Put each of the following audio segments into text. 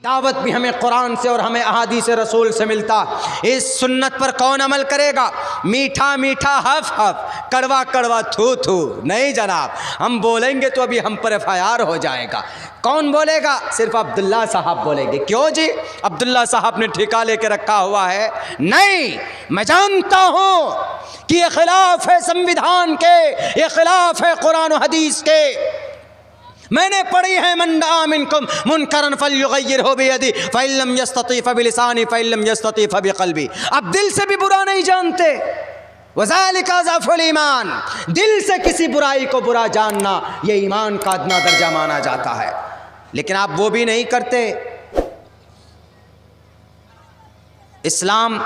दावत भी हमें कुरान से और हमें अहादीस रसूल से मिलता। इस सुन्नत पर कौन अमल करेगा? मीठा मीठा हफ हफ, कड़वा कड़वा थू थू नहीं जनाब। हम बोलेंगे तो अभी हम पर FIR हो जाएगा। कौन बोलेगा? सिर्फ अब्दुल्ला साहब बोलेंगे। क्यों जी? अब्दुल्ला साहब ने ठेका लेके रखा हुआ है? नहीं, मैं जानता हूँ कि ये खिलाफ है संविधान के, ये खिलाफ है कुरान और हदीस के। मैंने पढ़ी है मन रआ मिनकुम मुनकरन फल्युगय्यिरहु बियदी फइल्लम यस्तती फबिलिसानी फइल्लम यस्तती फबिक़ल्बी। अब दिल से भी बुरा नहीं जानते। वज़ालिका ज़अफ़ुल ईमान, दिल से किसी बुराई को बुरा जानना ये ईमान का अदना दर्जा माना जाता है। लेकिन आप वो भी नहीं करते। इस्लाम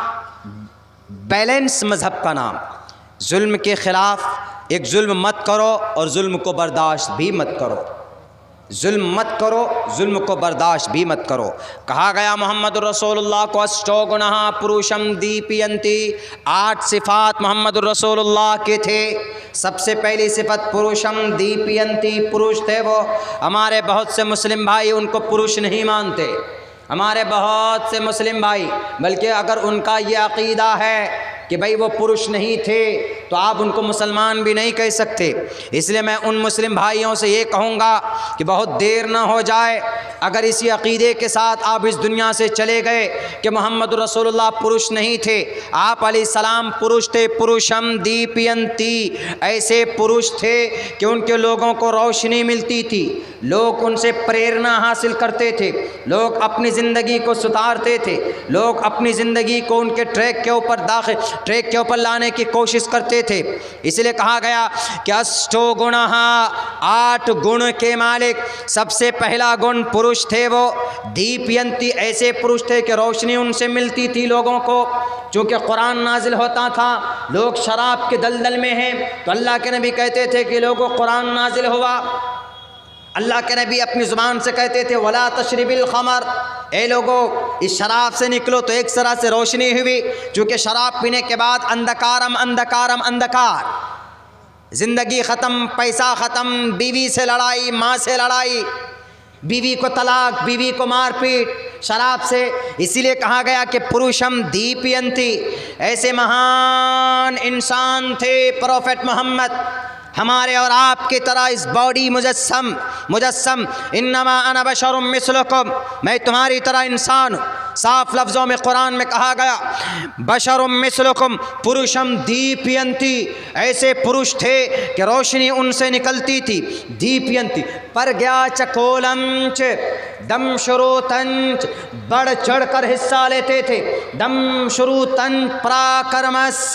बैलेंस मज़हब का नाम, जुल्म के ख़िलाफ़ एक जुल्म मत करो और जुल्म को बर्दाश्त भी मत करो। जुल्म मत करो, जुल्म को बर्दाश्त भी मत करो। कहा गया मोहम्मद रसूलुल्लाह को अष्टो गुणः पुरुषम दीपयन्ति, 8 सिफ़ात मोहम्मद रसूलुल्लाह के थे। सबसे पहली सिफत पुरुषम दीपयन्ति, पुरुष थे वो। हमारे बहुत से मुस्लिम भाई उनको पुरुष नहीं मानते, हमारे बहुत से मुस्लिम भाई, बल्कि अगर उनका ये अक़ीदा है कि भाई वो पुरुष नहीं थे तो आप उनको मुसलमान भी नहीं कह सकते। इसलिए मैं उन मुस्लिम भाइयों से ये कहूँगा कि बहुत देर ना हो जाए। अगर इसी अक़ीदे के साथ आप इस दुनिया से चले गए कि मोहम्मद रसूलुल्लाह पुरुष नहीं थे, आप अलैहिस्सलाम पुरुष थे, पुरुषम दीपयन्ति, ऐसे पुरुष थे कि उनके लोगों को रोशनी मिलती थी, लोग उनसे प्रेरणा हासिल करते थे, लोग अपनी ज़िंदगी को सुधारते थे, लोग अपनी ज़िंदगी को उनके ट्रैक के ऊपर लाने की कोशिश करते थे। इसलिए कहा गया कि अष्टो गुणः, 8 गुण के मालिक। सबसे पहला गुण पुरुष थे वो दीपयन्ति, ऐसे पुरुष थे कि रोशनी उनसे मिलती थी लोगों को। चूँकि कुरान नाजिल होता था, लोग शराब के दलदल में हैं तो अल्लाह के नबी कहते थे कि लोगों कुरान नाजिल हुआ। अल्लाह के नबी अपनी ज़ुबान से कहते थे वला तशरिबिल ख़मर, ए लोगों इस शराब से निकलो। तो एक तरह से रोशनी हुई, चूँकि शराब पीने के बाद अंधकारम अंधकारम अंधकार, ज़िंदगी ख़त्म, पैसा ख़त्म, बीवी से लड़ाई, माँ से लड़ाई, बीवी को तलाक, बीवी को मारपीट शराब से। इसीलिए कहा गया कि पुरुषम दीपयन्ति, ऐसे महान इंसान थे प्रोफेट मोहम्मद, हमारे और आपके तरह इस बॉडी मुजस्सम इन्नमा अना बशरुम मिस्लुकुम, मैं तुम्हारी तरह इंसान हूँ। साफ लफ्ज़ों में कुरान में कहा गया बशरुम मिस्लुकुम पुरुषम दीपयन्ति, ऐसे पुरुष थे कि रोशनी उनसे निकलती थी। दीपयन्ति परज्ञा चकोलंच दम शुरूतंच, बढ़ चढ़ कर हिस्सा लेते थे। दम शुरूतंच पराक्रमस,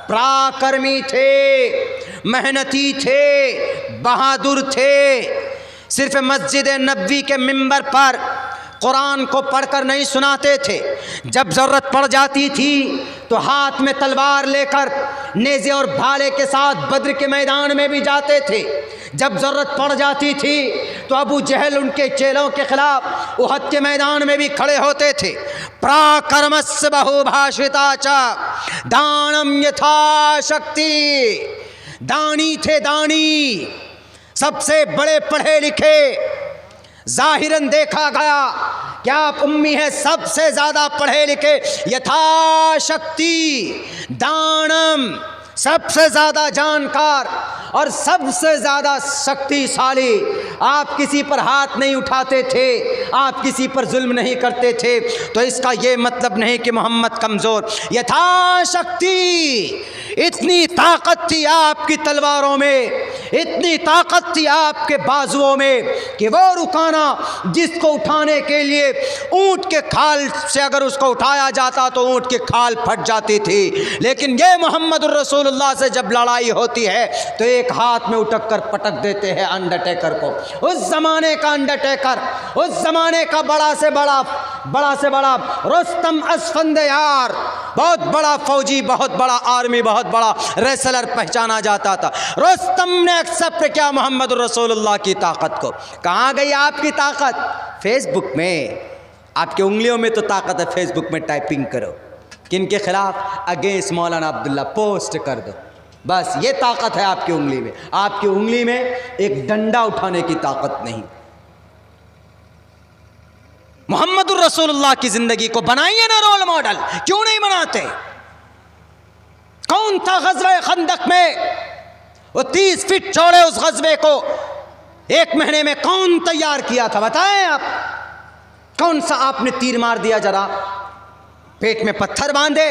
पराक्रमी थे, मेहनती थे, बहादुर थे। सिर्फ मस्जिद नबवी के मिंबर पर कुरान को पढ़कर नहीं सुनाते थे, जब ज़रूरत पड़ जाती थी तो हाथ में तलवार लेकर नेज़े और भाले के साथ बद्र के मैदान में भी जाते थे। जब ज़रूरत पड़ जाती थी तो अबू जहल उनके चेलों के ख़िलाफ़ उहद के मैदान में भी खड़े होते थे। पराक्रमस्य बहुभाषिता च दानम यथाशक्ति, दानी थे दानी, सबसे बड़े पढ़े लिखे। ज़ाहिरन देखा गया क्या आप उम्मी है, सबसे ज़्यादा पढ़े लिखे, यथाशक्ति दानम, सबसे ज़्यादा जानकार और सबसे ज़्यादा शक्तिशाली। आप किसी पर हाथ नहीं उठाते थे, आप किसी पर जुल्म नहीं करते थे। तो इसका ये मतलब नहीं कि मोहम्मद कमज़ोर, यथाशक्ति इतनी ताकत थी आपकी तलवारों में, इतनी ताकत थी आपके बाजुओं में कि वो रुकाना जिसको उठाने के लिए ऊँट के खाल से अगर उसको उठाया जाता तो ऊँट के खाल फट जाती थी। लेकिन ये मोहम्मद रसूलुल्लाह से जब लड़ाई होती है तो एक हाथ में उठक कर पटक देते हैं अंडरटेकर को। उस ज़माने का अंडरटेकर, उस ज़माने का बड़ा से बड़ा रुस्तम असफंदयार, बहुत बड़ा फौजी, बहुत बड़ा आर्मी, बहुत बड़ा रेसलर पहचाना जाता था। रुस्तम ने एक्सेप्ट किया मोहम्मद रसूलुल्लाह की ताकत को। कहाँ गई आपकी ताकत? फेसबुक में, आपकी उंगलियों में तो ताकत है। फेसबुक में टाइपिंग करो, किन के खिलाफ, अगेंस्ट मौलाना अब्दुल्ला पोस्ट कर दो, बस ये ताकत है आपकी उंगली में। आपकी उंगली में एक डंडा उठाने की ताकत नहीं। मोहम्मदुर रसूलुल्लाह की ज़िंदगी को बनाइए ना रोल मॉडल, क्यों नहीं बनाते? कौन था ग़ज़वे खंदक में? वो 30 फीट चौड़े उस ग़ज़वे को 1 महीने में कौन तैयार किया था? बताएं आप। कौन सा आपने तीर मार दिया? जरा पेट में पत्थर बांधे,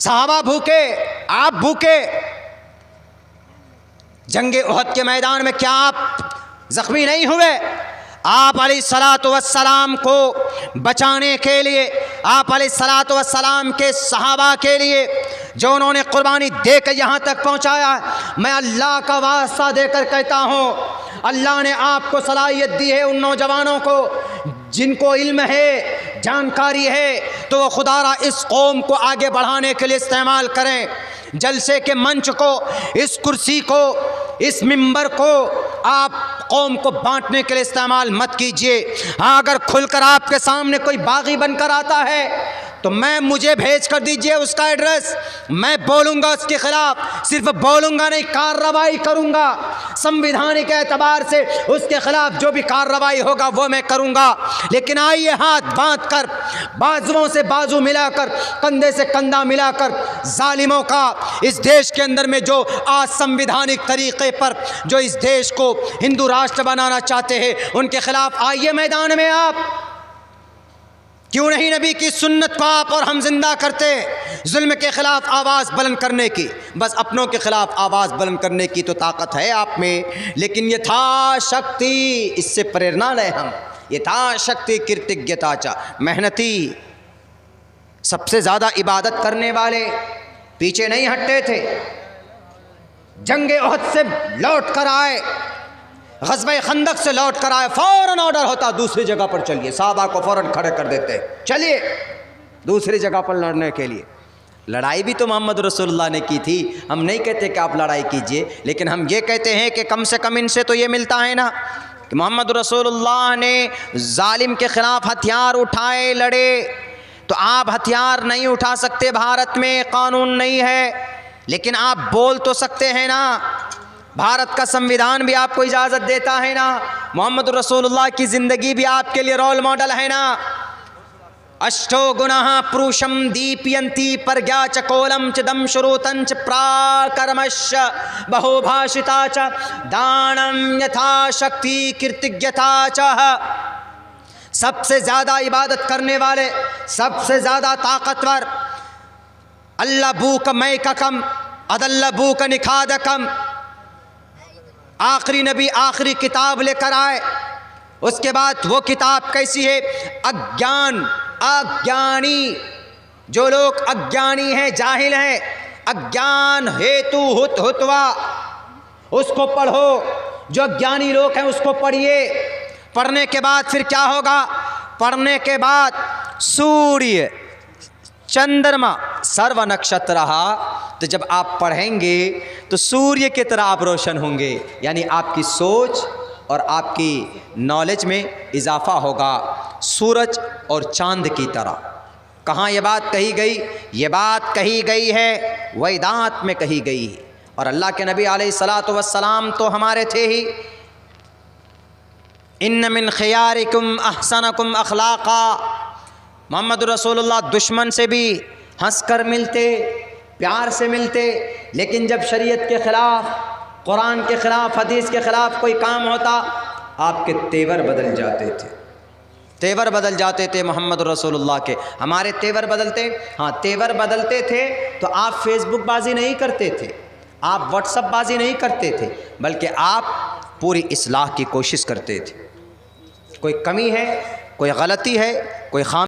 सहाबा भूखे, आप भूखे। जंगे उहद के मैदान में क्या आप जख्मी नहीं हुए? आप अलैहिस्सलातु वस्सलाम को बचाने के लिए, आप अलैहिस्सलातु वस्सलाम के सहाबा के लिए जो उन्होंने कुर्बानी देकर यहाँ तक पहुँचाया, मैं अल्लाह का वास्ता देकर कहता हूँ, अल्लाह ने आपको सलाहियत दी है उन नौजवानों को जिनको इल्म है, जानकारी है, तो वो खुदारा इस कौम को आगे बढ़ाने के लिए इस्तेमाल करें। जलसे के मंच को, इस कुर्सी को, इस मिंबर को आप कौम को बांटने के लिए इस्तेमाल मत कीजिए। हाँ, अगर खुलकर आपके सामने कोई बागी बनकर आता है तो मुझे भेज कर दीजिए उसका एड्रेस, मैं बोलूँगा उसके खिलाफ। सिर्फ बोलूँगा नहीं, कार्रवाई करूँगा। संविधानिक एतबार से उसके खिलाफ जो भी कार्रवाई होगा वो मैं करूँगा। लेकिन आइए हाथ बांध कर, बाजुओं से बाजू मिलाकर, कंधे से कंधा मिलाकर जालिमों का इस देश के अंदर में जो आज संविधानिक तरीक़े पर जो इस देश को हिंदू राष्ट्र बनाना चाहते हैं, उनके खिलाफ आइए मैदान में आप। क्यों नहीं नबी की सुन्नत को आप और हम जिंदा करते? जुल्म के खिलाफ आवाज़ बुलंद करने की, बस अपनों के खिलाफ आवाज़ बुलंद करने की तो ताकत है आप में, लेकिन यथाशक्ति इससे प्रेरणा लें हम। यथाशक्ति कृतज्ञताचा, मेहनती, सबसे ज़्यादा इबादत करने वाले पीछे नहीं हटते थे। जंगे उहद से लौट कर आए, ग़ज़वे खंदक से लौट कर आए, फ़ौरन ऑर्डर होता दूसरी जगह पर चलिए। साहबा को फ़ौरन खड़े कर देते, चलिए दूसरी जगह पर लड़ने के लिए। लड़ाई भी तो मोहम्मद रसूलुल्लाह ने की थी। हम नहीं कहते कि आप लड़ाई कीजिए, लेकिन हम ये कहते हैं कि कम से कम इनसे तो ये मिलता है ना कि मोहम्मद रसूलुल्लाह ने जालिम के ख़िलाफ़ हथियार उठाए, लड़े। तो आप हथियार नहीं उठा सकते, भारत में कानून नहीं है, लेकिन आप बोल तो सकते हैं ना। भारत का संविधान भी आपको इजाज़त देता है ना। मोहम्मद रसूलुल्लाह की ज़िंदगी भी आपके लिए रोल मॉडल है ना। अष्टो गुणाः पुरुषं दीपयन्ति प्रज्ञा च कोलम च दम श्रुतं च प्राकर्मश्च बहुभाषिता च दानं यथाशक्ति कृतज्ञता च। सबसे ज़्यादा इबादत करने वाले, सबसे ज़्यादा ताकतवर, अल्लाह बूक मैककम अदल्ला बूक निखादकम। आखिरी नबी आखिरी किताब लेकर आए, उसके बाद वो किताब कैसी है? अज्ञान, अज्ञानी, जो लोग अज्ञानी हैं, जाहिल हैं, अज्ञान हेतु हुत हुतवा, उसको पढ़ो। जो अज्ञानी लोग हैं उसको पढ़िए। पढ़ने के बाद फिर क्या होगा? पढ़ने के बाद सूर्य, चंद्रमा, सर्व नक्षत्र रहा, तो जब आप पढ़ेंगे तो सूर्य की तरह आप रोशन होंगे, यानी आपकी सोच और आपकी नॉलेज में इजाफा होगा, सूरज और चांद की तरह। कहाँ ये बात कही गई? ये बात कही गई है वेदांत में कही गई है। और अल्लाह के नबी अलैहिस्सलातु वस्सलाम तो हमारे थे ही। इन्न मिन खियारिकुम अहसनकुम अखलाका। मोहम्मद रसूलुल्लाह दुश्मन से भी हंसकर मिलते, प्यार से मिलते, लेकिन जब शरीयत के ख़िलाफ़, कुरान के ख़िलाफ़, हदीस के ख़िलाफ़ कोई काम होता, आपके तेवर बदल जाते थे। तेवर बदल जाते थे मोहम्मद रसूलुल्लाह के। हमारे तेवर बदलते? हाँ, तेवर बदलते थे तो आप फेसबुक बाजी नहीं करते थे, आप व्हाट्सअप बाजी नहीं करते थे, बल्कि आप पूरी इस्लाह की कोशिश करते थे। कोई कमी है, कोई गलती है, कोई खाम